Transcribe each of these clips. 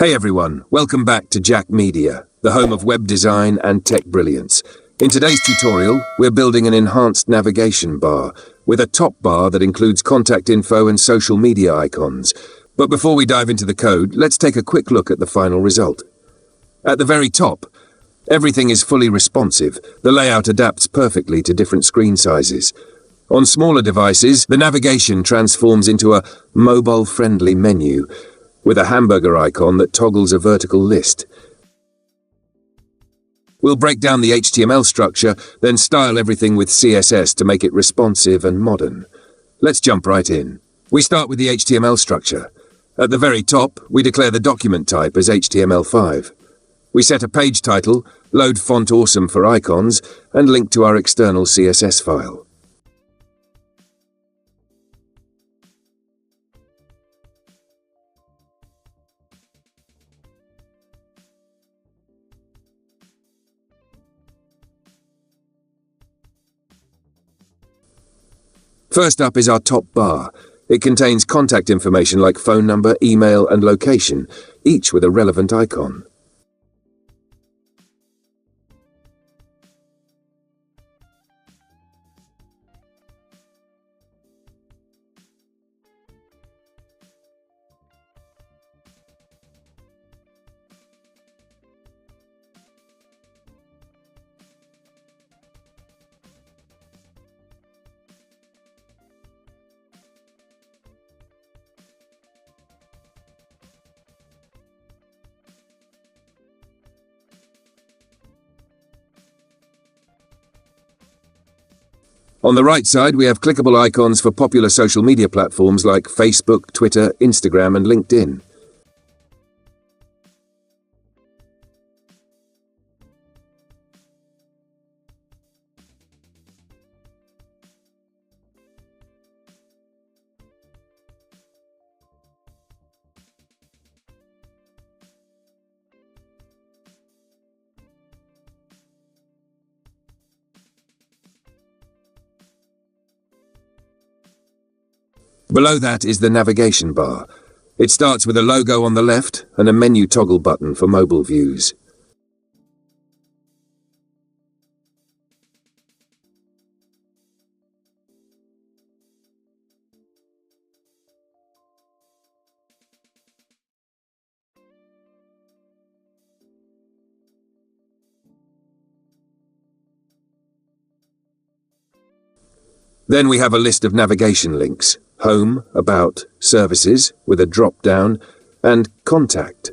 Hey everyone, welcome back to Jak Media, the home of web design and tech brilliance. In today's tutorial, we're building an enhanced navigation bar with a top bar that includes contact info and social media icons. But before we dive into the code, let's take a quick look at the final result. At the very top, everything is fully responsive. The layout adapts perfectly to different screen sizes. On smaller devices, the navigation transforms into a mobile-friendly menu with a hamburger icon that toggles a vertical list. We'll break down the HTML structure, then style everything with CSS to make it responsive and modern. Let's jump right in. We start with the HTML structure. At the very top, we declare the document type as HTML5. We set a page title, load font awesome for icons, and link to our external CSS file. First up is our top bar. It contains contact information like phone number, email, and location, each with a relevant icon. On the right side, we have clickable icons for popular social media platforms like Facebook, Twitter, Instagram, and LinkedIn. Below that is the navigation bar. It starts with a logo on the left and a menu toggle button for mobile views. Then we have a list of navigation links: Home, About, Services, with a drop-down, and Contact.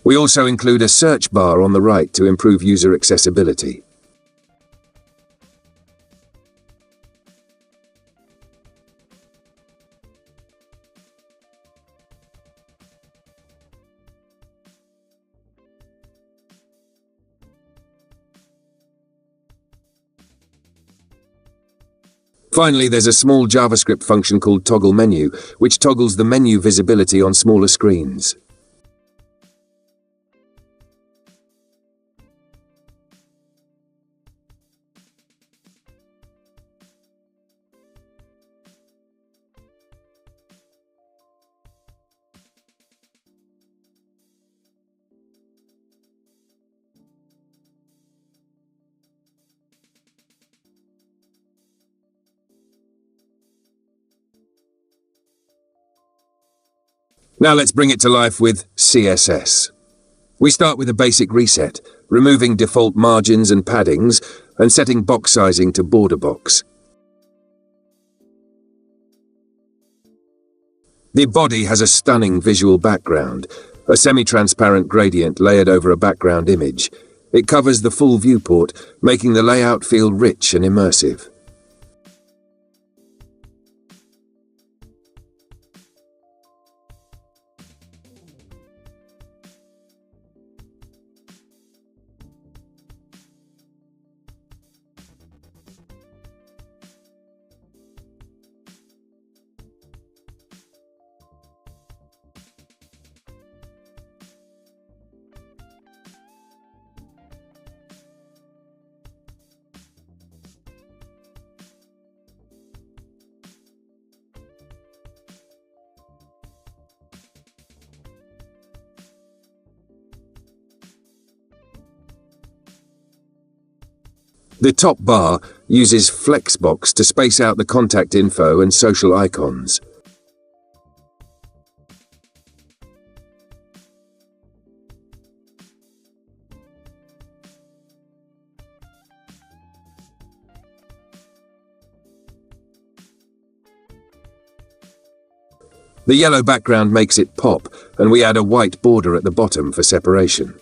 We also include a search bar on the right to improve user accessibility. Finally, there's a small JavaScript function called toggle menu, which toggles the menu visibility on smaller screens. Now let's bring it to life with CSS. We start with a basic reset, removing default margins and paddings, and setting box sizing to border box. The body has a stunning visual background, a semi-transparent gradient layered over a background image. It covers the full viewport, making the layout feel rich and immersive. The top bar uses Flexbox to space out the contact info and social icons. The yellow background makes it pop, and we add a white border at the bottom for separation.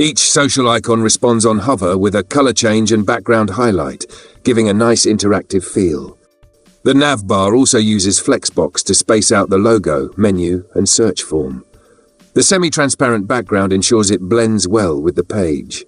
Each social icon responds on hover with a color change and background highlight, giving a nice interactive feel. The nav bar also uses Flexbox to space out the logo, menu, and search form. The semi-transparent background ensures it blends well with the page.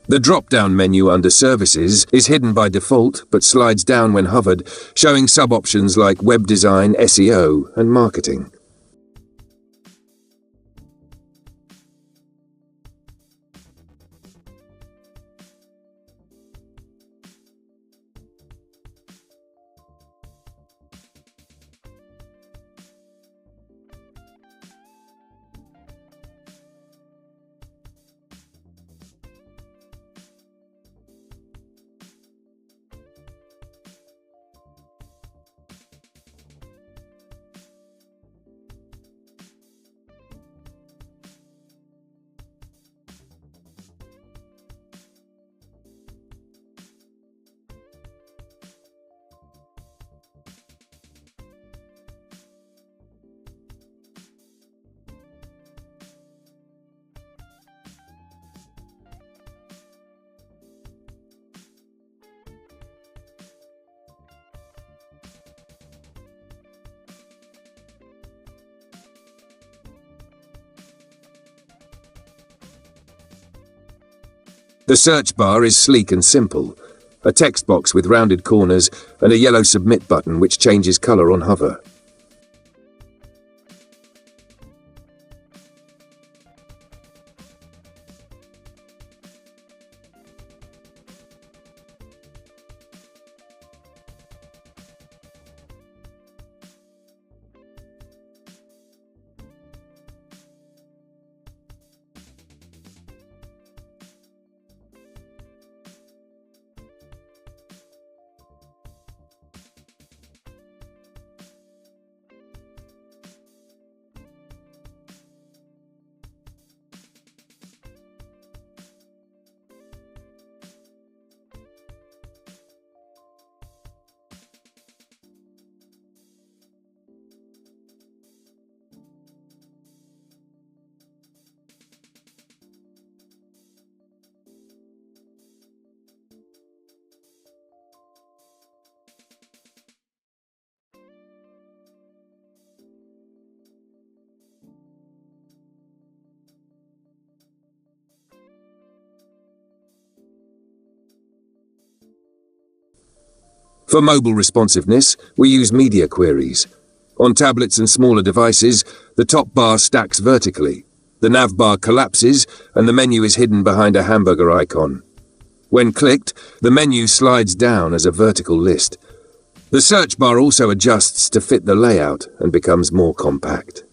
The drop-down menu under Services is hidden by default but slides down when hovered, showing sub-options like Web Design, SEO, and Marketing. The search bar is sleek and simple. A text box with rounded corners and a yellow Submit button which changes colour on hover. For mobile responsiveness, we use media queries. On tablets and smaller devices, the top bar stacks vertically. The nav bar collapses and the menu is hidden behind a hamburger icon. When clicked, the menu slides down as a vertical list. The search bar also adjusts to fit the layout and becomes more compact.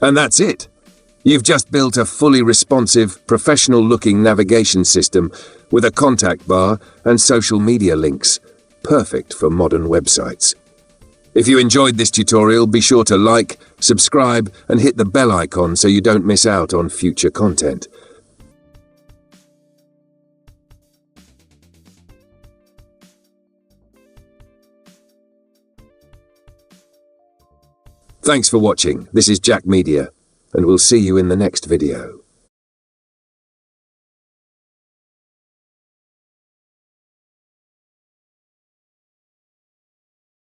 And that's it. You've just built a fully responsive, professional-looking navigation system with a contact bar and social media links, perfect for modern websites. If you enjoyed this tutorial, be sure to like, subscribe, and hit the bell icon so you don't miss out on future content. Thanks for watching. This is Jak Media, and we'll see you in the next video.